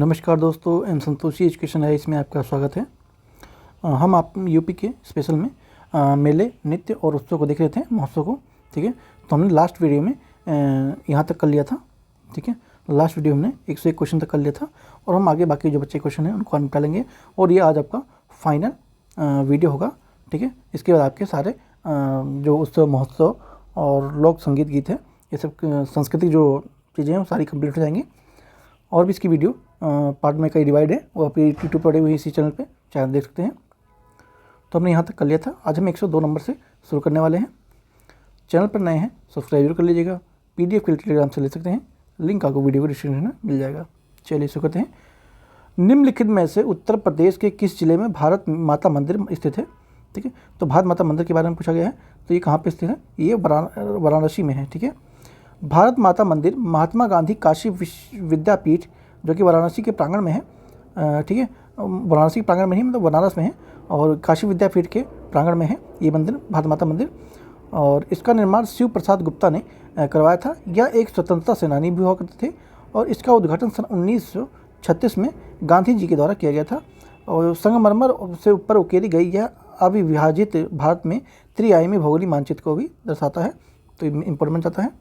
नमस्कार दोस्तों, M Santoshi education है इसमें आपका स्वागत है। हम आप यूपी के स्पेशल में मेले, नृत्य और उत्सव को देख रहे थे, महोत्सव को। ठीक है, तो हमने लास्ट वीडियो में यहाँ तक कर लिया था। ठीक है, लास्ट वीडियो हमने 101 क्वेश्चन तक कर लिया था और हम आगे बाकी जो बच्चे क्वेश्चन हैं उनको निकालेंगे और ये आज आपका फाइनल वीडियो होगा। ठीक है, इसके बाद आपके सारे जो उत्सव, महोत्सव और लोक संगीत, गीत है, ये सब सांस्कृतिक जो चीज़ें हैं वो सारी कंप्लीट हो जाएंगी। और भी इसकी वीडियो पार्ट में कई डिवाइड है, वो आपकी यूट्यूब पड़े हुए इसी चैनल पे चाहे देख सकते हैं। तो हमने यहाँ तक कर लिया था। आज हम 102 नंबर से शुरू करने वाले हैं। चैनल पर नए हैं सब्सक्राइब कर लीजिएगा। PDF के लिए टेलीग्राम से ले सकते हैं, लिंक आपको वीडियो को डिस्क्रिप्शन में मिल जाएगा। चलिए शुरू करते हैं। निम्नलिखित में से उत्तर प्रदेश के किस जिले में भारत माता मंदिर स्थित है? ठीक है, तो भारत माता मंदिर के बारे में पूछा गया है, तो ये कहाँ पर स्थित है? ये वाराणसी में है। ठीक है, भारत माता मंदिर महात्मा गांधी काशी विद्यापीठ जो कि वाराणसी के प्रांगण में है। ठीक है, वाराणसी के प्रांगण में नहीं, मतलब बनारस में है और काशी विद्यापीठ के प्रांगण में है ये मंदिर, भारत माता मंदिर। और इसका निर्माण शिव प्रसाद गुप्ता ने करवाया था। यह एक स्वतंत्रता सेनानी भी हुआ करते थे और इसका उद्घाटन सन 1936 में गांधी जी के द्वारा किया गया था। और संगमरमर से ऊपर उकेरी गई यह अविभाजित भारत में त्रिआयामी भौगोलिक मानचित्र को भी दर्शाता है, तो इम्पोर्टेंट आता है।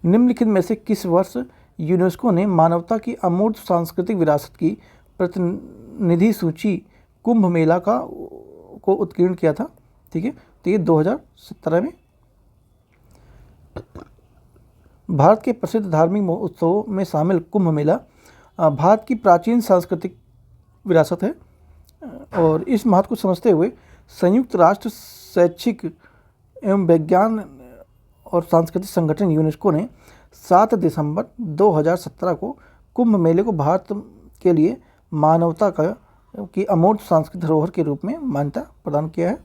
निम्नलिखित में से किस वर्ष यूनेस्को ने मानवता की अमूर्त सांस्कृतिक विरासत की प्रतिनिधि सूची कुंभ मेला को उत्कीर्ण किया था? ठीक है, तो ये 2017 में। भारत के प्रसिद्ध धार्मिक उत्सवों में शामिल कुंभ मेला भारत की प्राचीन सांस्कृतिक विरासत है और इस महत्व को समझते हुए संयुक्त राष्ट्र शैक्षिक एवं विज्ञान और सांस्कृतिक संगठन यूनेस्को ने 7 दिसंबर 2017 को कुंभ मेले को भारत के लिए मानवता की अमूर्त सांस्कृतिक धरोहर के रूप में मान्यता प्रदान किया है।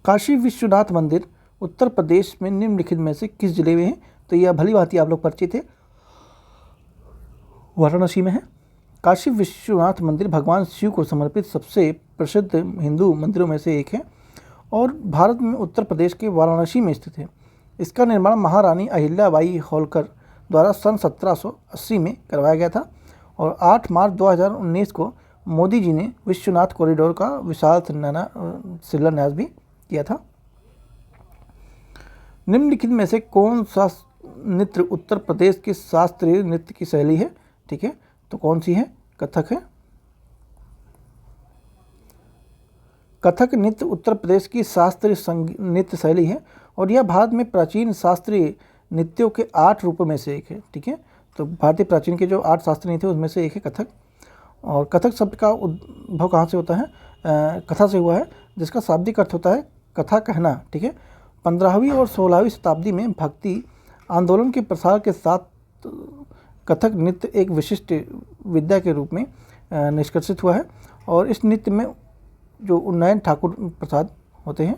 काशी विश्वनाथ मंदिर उत्तर प्रदेश में निम्नलिखित में से किस जिले में है? तो यह भली भांति आप लोग परिचित है, वाराणसी में है। काशी विश्वनाथ मंदिर भगवान शिव को समर्पित सबसे प्रसिद्ध हिंदू मंदिरों में से एक है और भारत में उत्तर प्रदेश के वाराणसी में स्थित है। इसका निर्माण महारानी अहिल्याबाई होलकर द्वारा सन 1780 में करवाया गया था और 8 मार्च 2019 को मोदी जी ने विश्वनाथ कॉरिडोर का विशाल शिलान्यास भी किया था। निम्नलिखित में से कौन सा नृत्य उत्तर प्रदेश के शास्त्रीय नृत्य की शैली है? ठीक है, तो कौन सी है? कथक है। कथक नृत्य उत्तर प्रदेश की शास्त्रीय नृत्य शैली है और यह भारत में प्राचीन शास्त्रीय नृत्यों के 8 रूपों में से एक है। ठीक है, तो भारतीय प्राचीन के जो 8 शास्त्रीय नृत्य उसमें से एक है कथक। और कथक शब्द का उद्भव कहाँ से होता है? कथा से हुआ है, जिसका शाब्दिक अर्थ होता है कथा कहना। ठीक है, 15वीं और 16वीं शताब्दी में भक्ति आंदोलन के प्रसार के साथ कथक नृत्य एक विशिष्ट विद्या के रूप में निष्कर्षित हुआ है और इस नृत्य में जो उन्नयन ठाकुर प्रसाद होते हैं।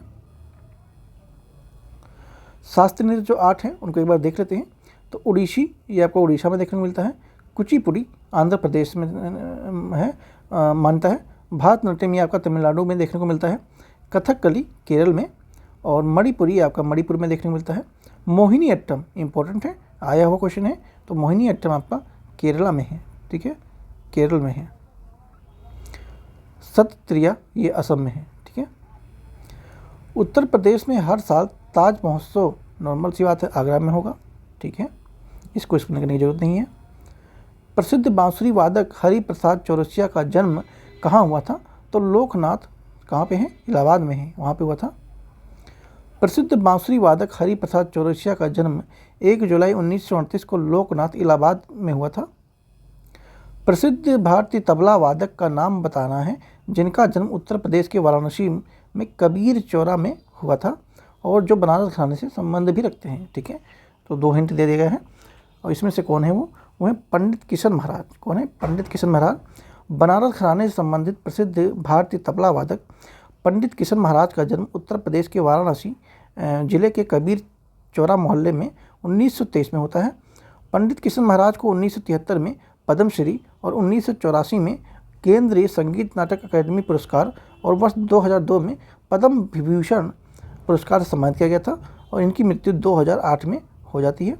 शास्त्रीय नृत्य जो 8 हैं उनको एक बार देख लेते हैं। तो ओडिसी, ये आपको उड़ीसा में देखने को मिलता है। कुचिपुड़ी आंध्र प्रदेश में है मान्यता है। भारतनाट्यम ये आपका तमिलनाडु में देखने को मिलता है। कथकली केरल में और मणिपुरी आपका मणिपुर में देखने को मिलता है। मोहिनी अट्टम इंपॉर्टेंट है, आया हुआ क्वेश्चन है, तो मोहिनी अट्टम आपका केरला में है। ठीक है, केरल में है। सत्त्रिया ये असम में है। ठीक है, उत्तर प्रदेश में हर साल ताज महोत्सव, नॉर्मल सी बात है, आगरा में होगा। ठीक है, इसको एक्सप्लेन करने की जरूरत नहीं है। प्रसिद्ध बांसुरी वादक हरि प्रसाद चौरसिया का जन्म कहाँ हुआ था? तो लोकनाथ कहाँ पे है? इलाहाबाद में है, वहाँ पे हुआ था। प्रसिद्ध बांसुरी वादक हरि प्रसाद चौरसिया का जन्म 1 जुलाई 1938 को लोकनाथ इलाहाबाद में हुआ था। प्रसिद्ध भारतीय तबला वादक का नाम बताना है जिनका जन्म उत्तर प्रदेश के वाराणसी में कबीर चौरा में हुआ था और जो बनारस घराने से संबंध भी रखते हैं। ठीक है, तो 2 हिंट दे दिया गया है और इसमें से कौन है वो है पंडित किशन महाराज। कौन है? पंडित किशन महाराज। बनारस घराने से संबंधित प्रसिद्ध भारतीय तबला वादक पंडित किशन महाराज का जन्म उत्तर प्रदेश के वाराणसी जिले के कबीर चौरा मोहल्ले में 1923 में होता है। पंडित किशन महाराज को 1973 में पद्मश्री और 1984 में केंद्रीय संगीत नाटक अकादमी पुरस्कार और वर्ष 2002 में पद्म विभूषण पुरस्कार से सम्मानित किया गया था और इनकी मृत्यु 2008 में हो जाती है।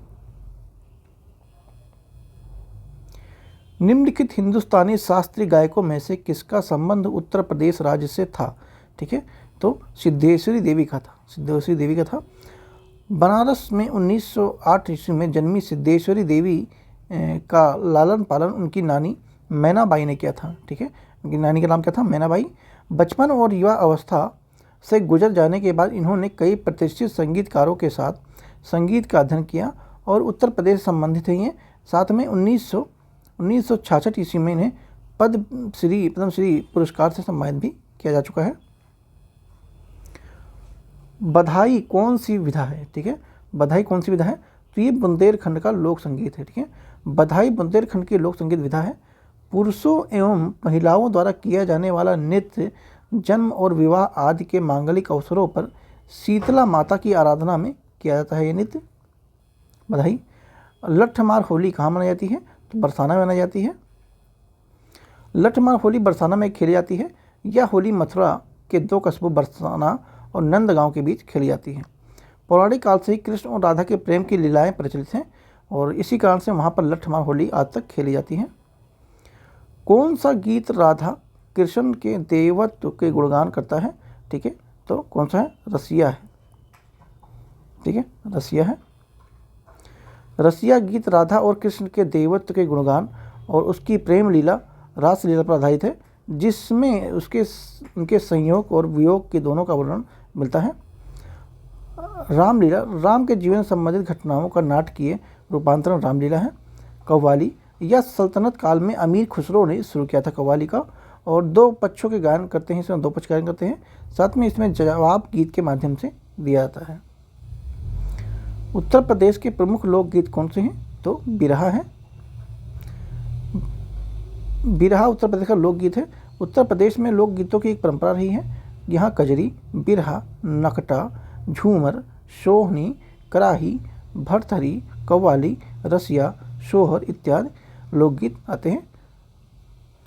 निम्नलिखित हिंदुस्तानी शास्त्रीय गायकों में से किसका संबंध उत्तर प्रदेश राज्य से था? ठीक है, तो सिद्धेश्वरी देवी का था, सिद्धेश्वरी देवी का था। बनारस में 1908 ईस्वी में जन्मी सिद्धेश्वरी देवी का लालन पालन उनकी नानी मैनाबाई ने किया था। ठीक है, उनकी नानी का नाम क्या था? मैनाबाई। बचपन और युवा अवस्था से गुजर जाने के बाद इन्होंने कई प्रतिष्ठित संगीतकारों के साथ संगीत का अध्ययन किया और उत्तर प्रदेश से संबंधित है ये। साथ में 1966 ईस्वी में इन्हें पद्मश्री पुरस्कार से सम्मानित भी किया जा चुका है। बधाई कौन सी विधा है? ठीक है, बधाई कौन सी विधा है? तो ये बुंदेलखंड का लोक संगीत है। ठीक है, बधाई बुंदेलखंड की लोक संगीत विधा है। पुरुषों एवं महिलाओं द्वारा किया जाने वाला नृत्य जन्म और विवाह आदि के मांगलिक अवसरों पर शीतला माता की आराधना में किया जाता है ये नृत्य, बधाई। लठमार होली कहाँ मनाई जाती है? तो बरसाना में मनाई जाती है। लठमार होली बरसाना में खेली जाती है। यह होली मथुरा के दो कस्बों बरसाना और नंदगांव के बीच खेली जाती है। पौराणिक काल से ही कृष्ण और राधा के प्रेम की लीलाएं प्रचलित हैं और इसी कारण से वहाँ पर लठमार होली आज तक खेली जाती है। कौन सा गीत राधा कृष्ण के देवत्व के गुणगान करता है? ठीक है, तो कौन सा है? रसिया है। ठीक है, रसिया है। रसिया गीत राधा और कृष्ण के देवत्व के गुणगान और उसकी प्रेम लीला रास लीला पर आधारित है, जिसमें उनके संयोग और वियोग के दोनों का वर्णन मिलता है। रामलीला राम के जीवन संबंधित घटनाओं का नाटकीय रूपांतरण रामलीला है। कव्वाली यह सल्तनत काल में अमीर खुसरो ने शुरू किया था कव्वाली का, और दो पक्षों के गायन करते हैं, इसमें दो पक्ष गायन करते हैं। साथ में इसमें जवाब गीत के माध्यम से दिया जाता है। उत्तर प्रदेश के प्रमुख लोकगीत कौन से हैं? तो बिरहा है। बिरहा उत्तर प्रदेश का लोकगीत है। उत्तर प्रदेश में लोकगीतों की एक परंपरा रही है। यहाँ कजरी, बिरहा, नकटा, झूमर, सोहनी, कराही, भरथरी, कव्वाली, रसिया, सोहर इत्यादि लोकगीत आते हैं।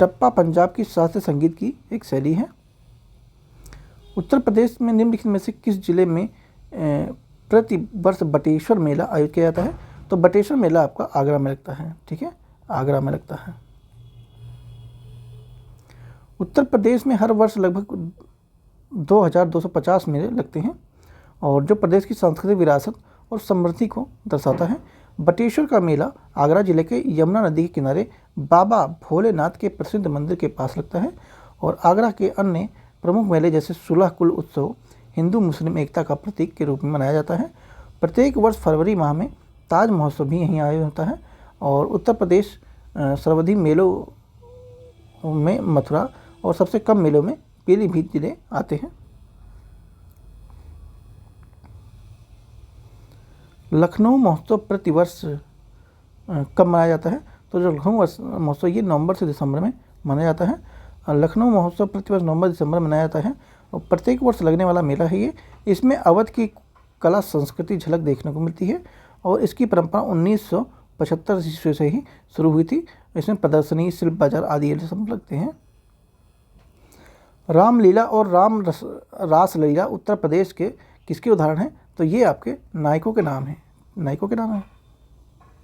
टप्पा पंजाब की शास्त्रीय संगीत की एक शैली है। उत्तर प्रदेश में निम्नलिखित में से किस जिले में प्रति वर्ष बटेश्वर मेला आयोजित किया जाता है? तो बटेश्वर मेला आपका आगरा में लगता है। ठीक है, आगरा में लगता है। उत्तर प्रदेश में हर वर्ष लगभग 2250 मेले लगते हैं और जो प्रदेश की सांस्कृतिक विरासत और समृद्धि को दर्शाता है। बटेश्वर का मेला आगरा जिले के यमुना नदी के किनारे बाबा भोलेनाथ के प्रसिद्ध मंदिर के पास लगता है। और आगरा के अन्य प्रमुख मेले जैसे 16 कुल उत्सव हिंदू मुस्लिम एकता का प्रतीक के रूप में मनाया जाता है। प्रत्येक वर्ष फरवरी माह में ताज महोत्सव भी यहीं आयोजित होता है। और उत्तर प्रदेश सर्वाधिक मेलों में मथुरा और सबसे कम मेलों में पीलीभीत जिले आते हैं। लखनऊ महोत्सव प्रतिवर्ष कब मनाया जाता है? तो जो लखनऊ महोत्सव ये नवंबर से दिसंबर में मनाया जाता है। लखनऊ महोत्सव प्रतिवर्ष नवंबर दिसंबर में मनाया जाता है और प्रत्येक वर्ष लगने वाला मेला है ये। इसमें अवध की कला संस्कृति झलक देखने को मिलती है और इसकी परंपरा 1975 ईस्वी से ही शुरू हुई थी। इसमें प्रदर्शनी, शिल्प बाजार आदि सब लगते हैं। रामलीला और रासलीला उत्तर प्रदेश के किसके उदाहरण हैं? तो ये आपके नायकों के नाम हैं। नायकों के नाम है?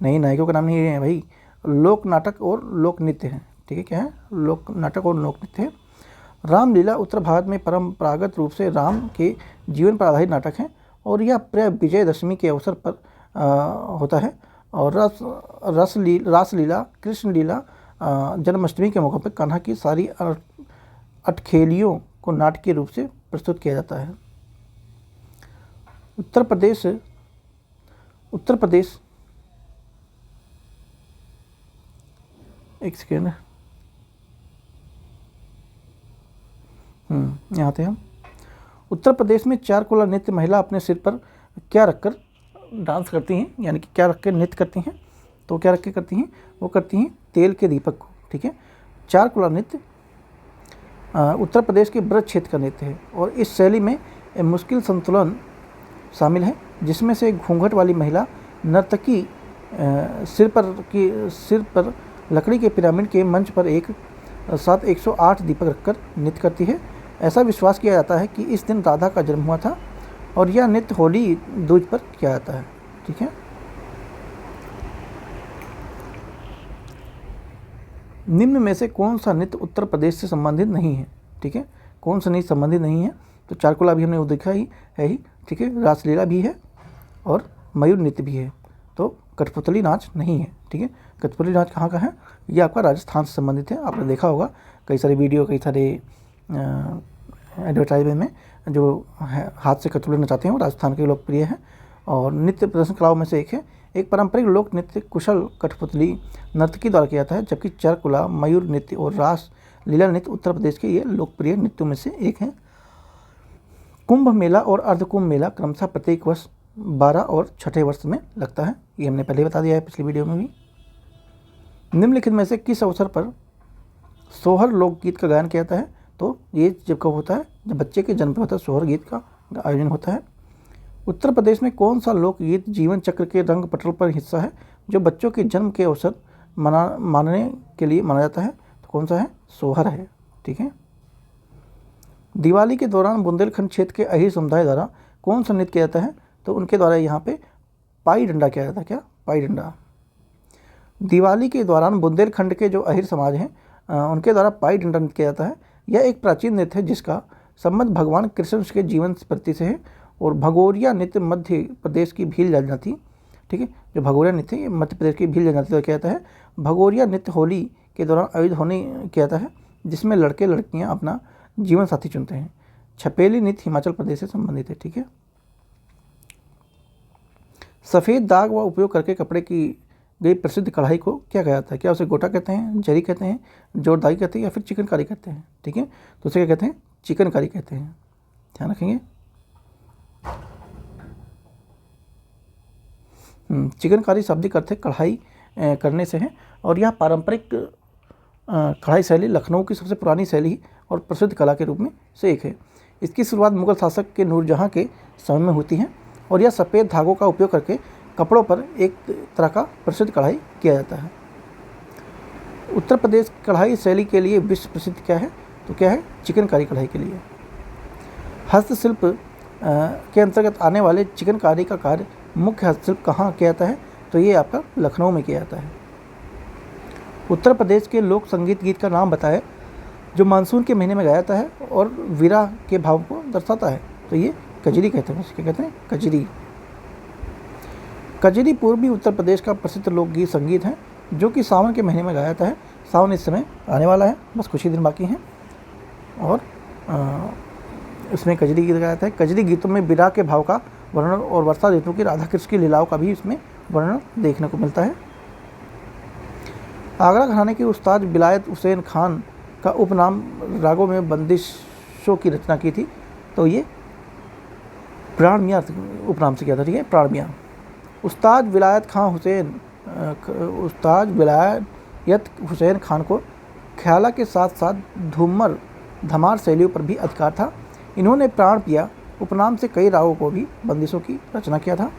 नहीं, नायकों के नाम नहीं है भाई, लोक नाटक और लोक नृत्य हैं। ठीक है, क्या है? लोक नाटक और लोक नृत्य है। रामलीला उत्तर भारत में परंपरागत रूप से राम के जीवन पर आधारित नाटक है और यह प्राय विजयदशमी के अवसर पर होता है। और रासलीला कृष्ण लीला जन्माष्टमी के मौके पर कान्हा की सारी अटखेलियों को नाटकीय रूप से प्रस्तुत किया जाता है। उत्तर प्रदेश एक सेकेंड, यहाँ आते हैं हम। उत्तर प्रदेश में चार कोला नृत्य महिला अपने सिर पर क्या रखकर डांस करती हैं, यानी कि क्या रख कर नृत्य करती हैं? तो क्या रख के करती हैं? वो करती हैं तेल के दीपक को। ठीक है, चार कोला नृत्य उत्तर प्रदेश के ब्रज क्षेत्र का नृत्य है और इस शैली में मुश्किल संतुलन शामिल है, जिसमें से घूंघट वाली महिला नर्तकी सिर पर लकड़ी के पिरामिड के मंच पर एक साथ 108 दीपक रखकर नृत्य करती है। ऐसा विश्वास किया जाता है कि इस दिन राधा का जन्म हुआ था और यह नृत्य होली दूज पर किया जाता है। ठीक है, निम्न में से कौन सा नृत्य उत्तर प्रदेश से संबंधित नहीं है? ठीक है, कौन सा नृत्य संबंधित नहीं है? तो चारकुला भी हमने वो देखा ही है ही, ठीक है, रासलीला भी है और मयूर नृत्य भी है। तो कठपुतली नाच नहीं है, ठीक है। कठपुतली नाच कहाँ का है? ये आपका राजस्थान से संबंधित है। आपने देखा होगा कई सारे वीडियो, कई सारे एडवर्टाइजमेंट में जो हाथ से कठपुतली नचाते हैं वो राजस्थान के लोकप्रिय है और नृत्य प्रदर्शन कलाओं में से एक है। एक पारंपरिक लोक नृत्य कुशल कठपुतली नर्तकी द्वारा किया जाता है, जबकि चारकुला, मयूर नृत्य और रास लीला नृत्य उत्तर प्रदेश के ये लोकप्रिय नृत्यों में से एक है। कुंभ मेला और अर्धकुंभ मेला क्रमशः प्रत्येक वर्ष 12 और छठे वर्ष में लगता है। ये हमने पहले बता दिया है पिछली वीडियो में भी। निम्नलिखित में से किस अवसर पर सोहर लोकगीत का गायन किया जाता है? तो ये जब कब होता है? जब बच्चे के जन्म पर होता है, सोहर गीत का आयोजन होता है। उत्तर प्रदेश में कौन सा लोकगीत जीवन चक्र के रंग पटल पर हिस्सा है जो बच्चों के जन्म के अवसर मानने के लिए माना जाता है? तो कौन सा है? सोहर है, ठीक है। दिवाली के दौरान बुंदेलखंड क्षेत्र के अहीर समुदाय द्वारा कौन सा नृत्य किया जाता है? तो उनके द्वारा यहाँ पे पाई डंडा किया जाता है। क्या? पाई डंडा। दिवाली के दौरान बुंदेलखंड के जो अहीर समाज हैं उनके द्वारा पाई डंडा नृत्य किया जाता है। यह एक प्राचीन नृत्य है जिसका संबंध भगवान कृष्ण के जीवन प्रति से है और भगोरिया नृत्य मध्य प्रदेश की भील जनजाति, ठीक है, जो भगोरिया नृत्य ये मध्य प्रदेश की भील जनजाति किया जाता है। भगोरिया नृत्य होली के दौरान आयोजित होने किया जाता है जिसमें लड़के लड़कियां अपना जीवन साथी चुनते हैं। छपेली नृत्य हिमाचल प्रदेश से संबंधित है, ठीक है। सफ़ेद दाग व उपयोग करके कपड़े की गई प्रसिद्ध कढ़ाई को क्या कहा जाता है? क्या उसे गोटा कहते हैं, जरी कहते हैं, जोरदाई कहते हैं या फिर चिकनकारी कहते हैं? ठीक है, तो उसे क्या कहते हैं? चिकनकारी कहते हैं, ध्यान रखेंगे। चिकनकारी शाब्दिक अर्थ है कढ़ाई करने से है और यह पारंपरिक कढ़ाई शैली लखनऊ की सबसे पुरानी शैली और प्रसिद्ध कला के रूप में से एक है। इसकी शुरुआत मुगल शासक के नूरजहाँ के समय में होती है और यह सफ़ेद धागों का उपयोग करके कपड़ों पर एक तरह का प्रसिद्ध कढ़ाई किया जाता है। उत्तर प्रदेश कढ़ाई शैली के लिए विश्व प्रसिद्ध क्या है? तो क्या है? चिकनकारी कढ़ाई के लिए। हस्तशिल्प के अंतर्गत आने वाले चिकनकारी का कार्य मुख्य हस्तशिल्प कहाँ किया जाता है? तो ये आपका लखनऊ में किया जाता है। उत्तर प्रदेश के लोक संगीत गीत का नाम बताएं जो मानसून के महीने में गाया जाता है और विरह के भाव को दर्शाता है। तो ये कजरी कहते हैं। क्या कहते हैं? कजरी। कजरी पूर्वी उत्तर प्रदेश का प्रसिद्ध लोकगीत संगीत है जो कि सावन के महीने में गाया जाता है। सावन इस समय आने वाला है, बस कुछ ही दिन बाकी हैं और इसमें कजरी गीत गाया जाता है। कजरी गीतों में विरह के भाव का वर्णन और वर्षा ऋतु की राधा कृष्ण की लीलाओं का भी इसमें वर्णन देखने को मिलता है। आगरा घराने के उस्ताद विलायत हुसैन खान का उपनाम रागों में बंदिशों की रचना की थी। तो ये प्राण मियाँ उपनाम से किया था, ठीक है, प्राण मियाँ। उस्ताद विलायत हुसैन खान को ख्याला के साथ साथ धूमर धमार शैलियों पर भी अधिकार था। इन्होंने प्राण पिया उपनाम से कई रागों को भी बंदिशों की रचना किया था।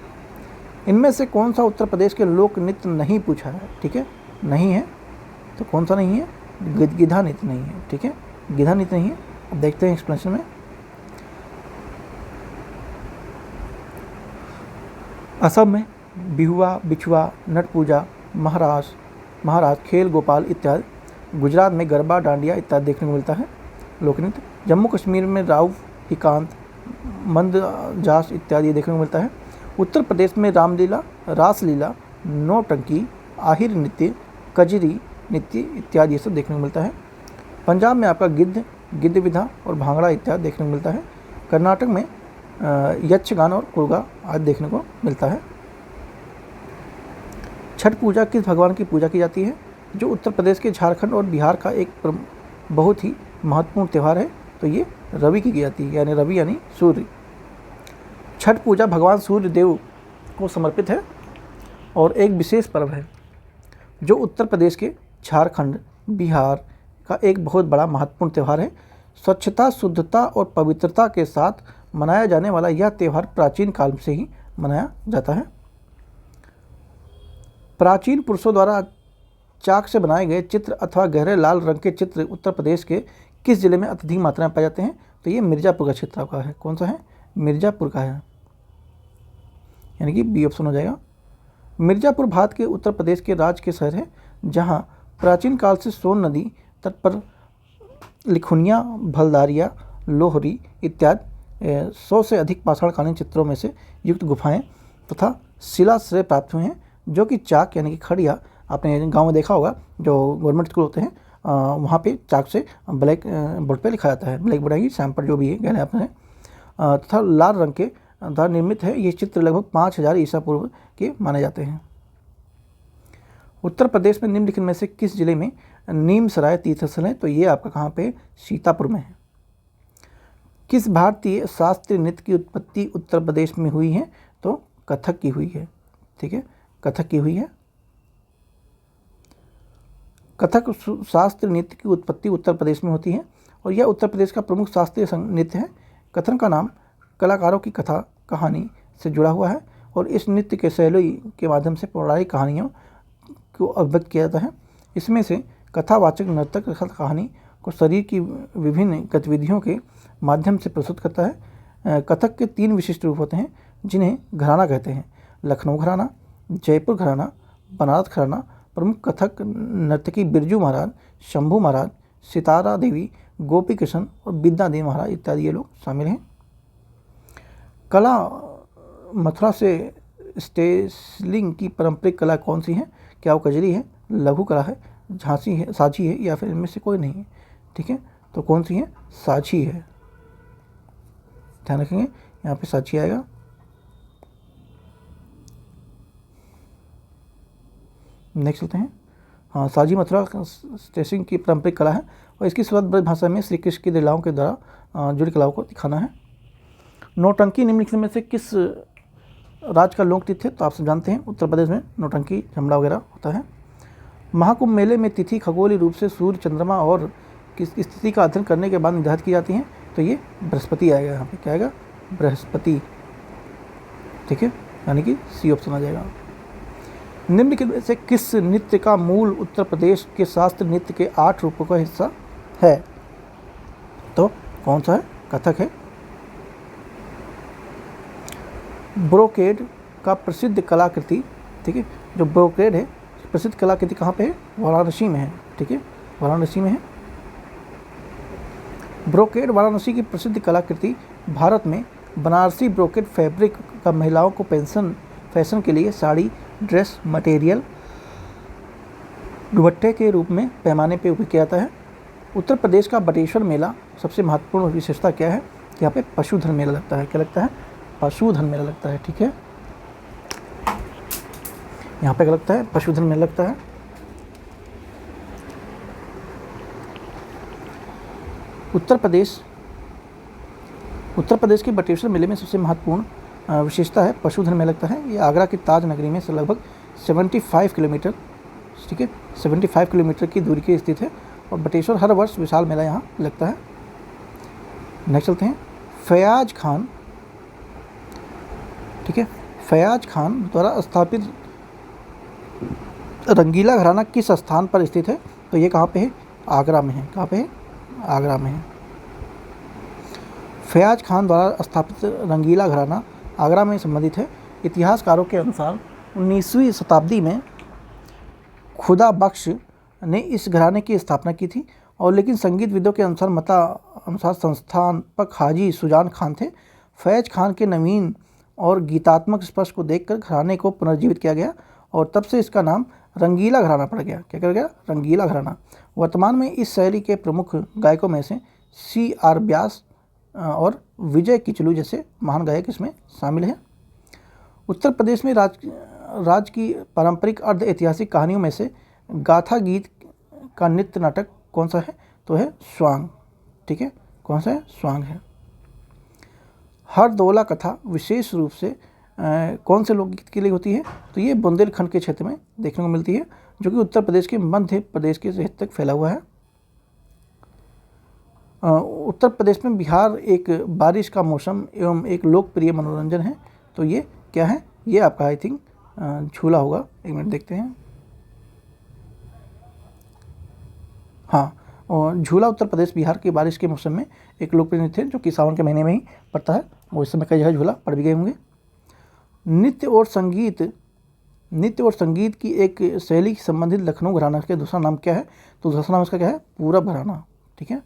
इनमें से कौन सा उत्तर प्रदेश के लोक नृत्य नहीं पूछा है? ठीक है, नहीं है तो कौन सा नहीं है? गिधा नृत्य नहीं है, ठीक है, गिधा नृत्य नहीं है। अब देखते हैं एक्सप्लेनेशन में। असम में बिहुआ, बिछुआ, नट पूजा, महाराज, खेल गोपाल इत्यादि। गुजरात में गरबा, डांडिया इत्यादि देखने को मिलता है लोक नृत्य। जम्मू कश्मीर में राउफ, हिकांत, मंदजास इत्यादि देखने को मिलता है। उत्तर प्रदेश में रामलीला, रासलीला, नौटंकी, आहिर नृत्य, कजरी नृत्य इत्यादि ये सब देखने को मिलता है। पंजाब में आपका गिद्ध विधा और भांगड़ा इत्यादि देखने को मिलता है। कर्नाटक में यक्षगान और कुर्गा आदि देखने को मिलता है। छठ पूजा किस भगवान की पूजा की जाती है? जो उत्तर प्रदेश के झारखंड और बिहार का एक बहुत ही महत्वपूर्ण त्यौहार है। तो ये रवि की जाती है, यानी रवि यानी सूर्य। छठ पूजा भगवान सूर्य देव को समर्पित है और एक विशेष पर्व है जो उत्तर प्रदेश के झारखंड, बिहार का एक बहुत बड़ा महत्वपूर्ण त्यौहार है। स्वच्छता, शुद्धता और पवित्रता के साथ मनाया जाने वाला यह त्यौहार प्राचीन काल से ही मनाया जाता है। प्राचीन पुरुषों द्वारा चाक से बनाए गए चित्र अथवा गहरे लाल रंग के चित्र उत्तर प्रदेश के किस जिले में अत्यधिक मात्रा में पाए जाते हैं? तो ये मिर्ज़ापुर का क्षेत्र आपका है। कौन सा है? मिर्ज़ापुर का है, यानी कि बी ऑप्शन हो जाएगा। मिर्ज़ापुर भारत के उत्तर प्रदेश के राज्य के शहर है जहाँ प्राचीन काल से सोन नदी तट पर लिखुनिया, भलदारिया, लोहरी इत्यादि 100 से अधिक पाषाणकालीन चित्रों में से युक्त गुफाएं तथा शिलाश्रय प्राप्त हुए हैं, जो कि चाक यानी कि खड़िया, आपने गांव में देखा होगा जो गवर्नमेंट स्कूल होते हैं वहाँ पे चाक से ब्लैक बोर्ड पे लिखा जाता है, ब्लैक बोर्ड है सैम पर जो भी है कहने आपने, तथा लाल रंग के द्वारा निर्मित है। ये चित्र लगभग 5000 ईसा पूर्व के माने जाते हैं। उत्तर प्रदेश में निम्नलिखित में से किस जिले में नीमसराय तीर्थस्थल है? तो ये आपका कहाँ पे, सीतापुर में है। किस भारतीय शास्त्रीय नृत्य की उत्पत्ति उत्तर प्रदेश में हुई है? तो कथक की हुई है। ठीक है, कथक की हुई है। कथक शास्त्रीय नृत्य की उत्पत्ति उत्तर प्रदेश में होती है और यह उत्तर प्रदेश का प्रमुख शास्त्रीय नृत्य है। कथक का नाम कलाकारों की कथा कहानी से जुड़ा हुआ है और इस नृत्य के शैली के माध्यम से पौराणिक कहानियों को अभिव्यक्त किया जाता है। इसमें से कथावाचक नर्तक कहानी को शरीर की विभिन्न गतिविधियों के माध्यम से प्रस्तुत करता है। कथक के 3 विशिष्ट रूप होते हैं जिन्हें घराना कहते हैं: लखनऊ घराना, जयपुर घराना, बनारस घराना। प्रमुख कथक नर्तकी बिरजू महाराज, शंभू महाराज, सितारा देवी, गोपी कृष्ण और विद्या देवी महाराज इत्यादि ये लोग शामिल हैं। कला मथुरा से स्टेलिंग की पारंपरिक कला कौन सी है? क्या वो कजरी है, लघु कला है, झांसी है, साझी है, या फिर इनमें से कोई नहीं है? ठीक है, तो कौन सी है? साझी है। ध्यान रखेंगे, यहाँ पे साझी आएगा। नेक्स्ट होते हैं, हाँ, साझी मथुरा स्टेसिंग की पारंपरिक कला है और इसकी शुरुआत ब्रज भाषा में श्री कृष्ण की लीलाओं के द्वारा जुड़ी कलाओं को दिखाना है। नौटंकी निम्नलिखित में से किस राज्य का लोक नृत्य है? तो आप सब जानते हैं उत्तर प्रदेश में नौटंकी, झमला वगैरह होता है। महाकुंभ मेले में तिथि खगोलीय रूप से सूर्य, चंद्रमा और किस स्थिति का अध्ययन करने के बाद निर्धारित की जाती हैं? तो ये बृहस्पति आएगा, यहाँ पे क्या आएगा? बृहस्पति। ठीक है, यानी कि सी ऑप्शन आ जाएगा। निम्नलिखित में से किस नृत्य का मूल उत्तर प्रदेश के शास्त्रीय नृत्य के 8 रूपों का हिस्सा है? तो कौन सा है? कथक है। ब्रोकेड का प्रसिद्ध कलाकृति, ठीक है, जो ब्रोकेड है प्रसिद्ध कलाकृति कहाँ पे है? वाराणसी में है। ठीक है, वाराणसी में है। ब्रोकेड वाराणसी की प्रसिद्ध कलाकृति भारत में बनारसी ब्रोकेड फैब्रिक का महिलाओं को फैशन के लिए साड़ी, ड्रेस मटेरियल, दुपट्टे के रूप में पैमाने पे उपयोग किया जाता है। उत्तर प्रदेश का बटेश्वर मेला सबसे महत्वपूर्ण विशेषता क्या है? यहाँ पे पशुधन मेला लगता है। क्या लगता है? पशुधन मेला लगता है। ठीक है, यहाँ पे क्या लगता है? पशुधन मेला लगता है। उत्तर प्रदेश के बटेश्वर मेले में सबसे महत्वपूर्ण विशेषता है पशुधन मेला लगता है। ये आगरा की ताज नगरी में से लगभग 75 किलोमीटर, ठीक है, 75 किलोमीटर की दूरी की स्थित है और बटेश्वर हर वर्ष विशाल मेला यहाँ लगता है। नेक्स्ट चलते हैं, फयाज खान, ठीक है, फयाज खान द्वारा स्थापित रंगीला घराना किस स्थान पर स्थित है? तो ये कहाँ पे है? आगरा में है। कहाँ पे है? आगरा में है। फयाज खान द्वारा स्थापित रंगीला घराना आगरा में संबंधित है। इतिहासकारों के अनुसार 19वीं शताब्दी में खुदा बख्श ने इस घराने की स्थापना की थी और लेकिन संगीतविदों के अनुसार संस्थापक हाजी सुजान खान थे। फैज खान के नवीन और गीतात्मक स्पर्श को देखकर घराने को पुनर्जीवित किया गया और तब से इसका नाम रंगीला घराना पड़ गया। क्या कर गया? रंगीला घराना। वर्तमान में इस शैली के प्रमुख गायकों में से C.R. व्यास और विजय किचलू जैसे महान गायक इसमें शामिल हैं। उत्तर प्रदेश में राज की पारंपरिक अर्ध ऐतिहासिक कहानियों में से गाथा गीत का नृत्य नाटक कौन सा है? तो है स्वांग। ठीक है, कौन सा है? स्वांग है। हरदौला कथा विशेष रूप से कौन से लोकगीत के लिए होती है? तो ये बुंदेलखंड के क्षेत्र में देखने को मिलती है, जो कि उत्तर प्रदेश के मध्य प्रदेश के क्षेत्र तक फैला हुआ है। उत्तर प्रदेश में बिहार एक बारिश का मौसम एवं एक लोकप्रिय मनोरंजन है। तो ये क्या है? ये आपका आई थिंक झूला होगा। एक मिनट देखते हैं। हाँ, और झूला उत्तर प्रदेश बिहार की बारिश के मौसम में एक लोकप्रिय नृत्य है जो कि सावन के महीने में ही पड़ता है। वो इस समय कई जगह झूला पड़ भी गए होंगे। नृत्य और संगीत नृत्य और संगीत की एक शैली से संबंधित लखनऊ घराना के दूसरा नाम क्या है? तो दूसरा नाम इसका क्या है? पूरब घराना। ठीक है।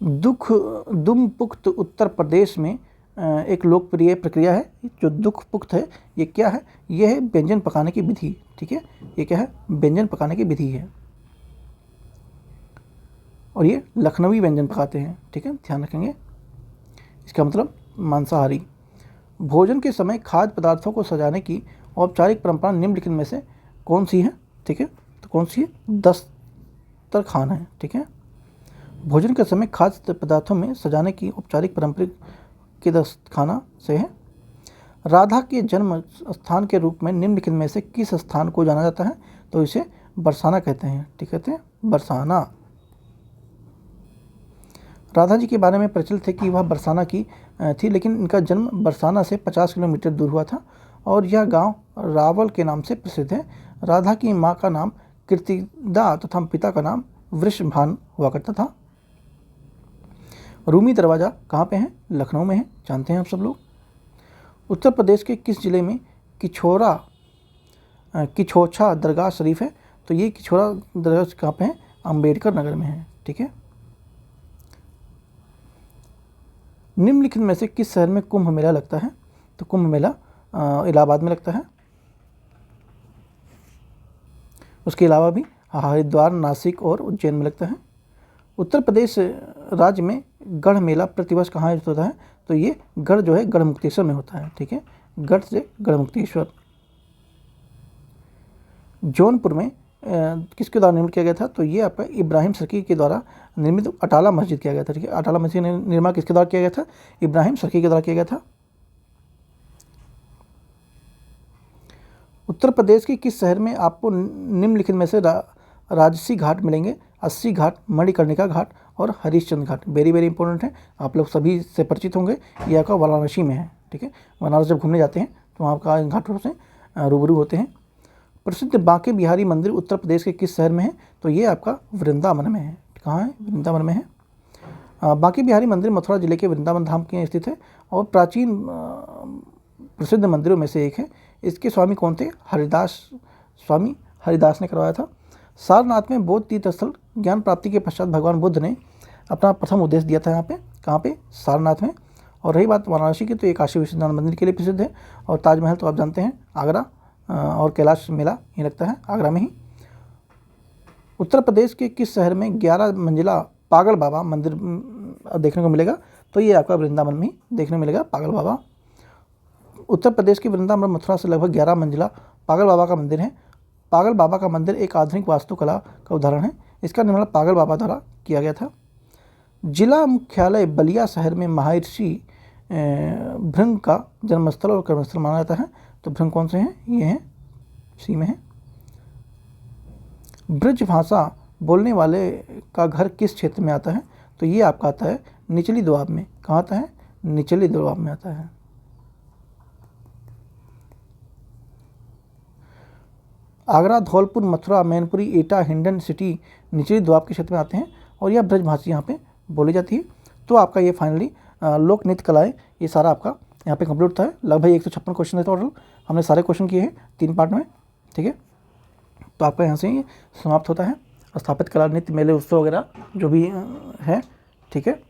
दुमपुख्त उत्तर प्रदेश में एक लोकप्रिय प्रक्रिया है। जो दुखपुख्त है ये क्या है? ये है व्यंजन पकाने की विधि। ठीक है, ये क्या है? व्यंजन पकाने की विधि है और ये लखनवी व्यंजन पकाते हैं। ठीक है, ध्यान रखेंगे। इसका मतलब मांसाहारी। भोजन के समय खाद्य पदार्थों को सजाने की औपचारिक परंपरा निम्नलिखित में से कौन सी है? ठीक है, तो कौन सी है? दस्तरखान है। ठीक है, भोजन के समय खाद्य पदार्थों में सजाने की औपचारिक परंपरा के दस्तखाना से है। राधा के जन्म स्थान के रूप में निम्नलिखित में से किस स्थान को जाना जाता है? तो इसे बरसाना कहते हैं। ठीक कहते हैं बरसाना। राधा जी के बारे में प्रचलित है कि वह बरसाना की थी, लेकिन इनका जन्म बरसाना से 50 किलोमीटर दूर हुआ था और यह गांव रावल के नाम से प्रसिद्ध है। राधा की मां का नाम कीर्तिदा तथा पिता का नाम वृषभान हुआ करता था। रूमी दरवाज़ा कहाँ पे है? लखनऊ में है, जानते हैं आप सब लोग। उत्तर प्रदेश के किस जिले में किछोछा दरगाह शरीफ है? तो ये किछोरा दरगाह कहाँ पे है? अम्बेडकर नगर में है। ठीक है। निम्नलिखित में से किस शहर में कुंभ मेला लगता है? तो कुंभ मेला इलाहाबाद में लगता है। उसके अलावा भी हरिद्वार, नासिक और उज्जैन में लगता है। उत्तर प्रदेश राज्य में गढ़ मेला प्रतिवर्ष कहाँ आयोजित होता है? तो ये गढ़ जो है गढ़मुक्तेश्वर में होता है। ठीक है, गढ़ से गढ़मुक्तेश्वर। जौनपुर में किसके द्वारा निर्मित किया गया था? तो ये आपका इब्राहिम सर्की के द्वारा निर्मित अटाला मस्जिद किया गया था। ठीक है, अटाला मस्जिद निर्माण किसके द्वारा किया गया था? इब्राहिम सर्की के द्वारा किया गया था। उत्तर प्रदेश के किस शहर में आपको निम्नलिखित में से राजसी घाट मिलेंगे? 80 घाट, मणिकर्णिका घाट और हरिश्चंद्र घाट। वेरी वेरी इंपॉर्टेंट है, आप लोग सभी से परिचित होंगे। ये आपका वाराणसी में है। ठीक है, बनारस जब घूमने जाते हैं तो वहाँ आपका इन घाटों से रूबरू होते हैं। प्रसिद्ध बांके बिहारी मंदिर उत्तर प्रदेश के किस शहर में है? तो ये आपका वृंदावन में है। कहाँ है? वृंदावन में है। बांके बिहारी मंदिर मथुरा जिले के वृंदावन धाम के स्थित है और प्राचीन प्रसिद्ध मंदिरों में से एक है। इसके स्वामी कौन थे? स्वामी हरिदास ने करवाया था। सारनाथ में बौद्ध तीर्थ स्थल ज्ञान प्राप्ति के पश्चात भगवान बुद्ध ने अपना प्रथम उपदेश दिया था यहाँ पे। कहाँ पे? सारनाथ में। और रही बात वाराणसी की, तो ये काशी विश्वनाथ मंदिर के लिए प्रसिद्ध है और ताजमहल तो आप जानते हैं आगरा, और कैलाश मेला ये लगता है आगरा में ही। उत्तर प्रदेश के किस शहर में 11 मंजिला पागल बाबा मंदिर देखने को मिलेगा? तो ये आपका वृंदावन में ही देखने को मिलेगा पागल बाबा। उत्तर प्रदेश के वृंदावन मथुरा से लगभग 11 मंजिला पागल बाबा का मंदिर है। पागल बाबा का मंदिर एक आधुनिक वास्तुकला का उदाहरण है। इसका निर्माण पागल बाबा द्वारा किया गया था। जिला मुख्यालय बलिया शहर में महर्षि भृंग का जन्मस्थल और कर्मस्थल माना जाता है। तो भृंग कौन से हैं? ये हैं, सी में है। ब्रज भाषा बोलने वाले का घर किस क्षेत्र में आता है? तो ये आपका आता है निचली दोआब में। कहाँ आता है? निचली दोआब में आता है। आगरा, धौलपुर, मथुरा, मैनपुरी, एटा, हिंडन सिटी निचली दोआब के क्षेत्र में आते हैं और यह ब्रजभाषी यहाँ पे बोली जाती है। तो आपका ये फाइनली लोक नृत्य कलाएँ ये सारा आपका यहाँ पे कंप्लीट होता है। लगभग 156 क्वेश्चन है टोटल। हमने सारे क्वेश्चन किए हैं 3 पार्ट में। ठीक है, तो आपका यहाँ से ही समाप्त होता है स्थापित कला, नृत्य, मेले, उत्सव वगैरह जो भी है। ठीक है,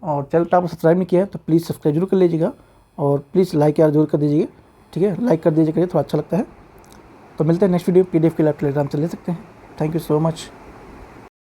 और चैनल पर आपको सब्सक्राइब नहीं किया है तो प्लीज़ सब्सक्राइब जरूर कर लीजिएगा और प्लीज़ लाइक यार जरूर कर दीजिएगा। ठीक है, लाइक कर दीजिए, करिए, थोड़ा अच्छा लगता है। तो मिलते हैं नेक्स्ट वीडियो। PDF के लिए आप टेलीग्राम से ले सकते हैं। Thank you so much.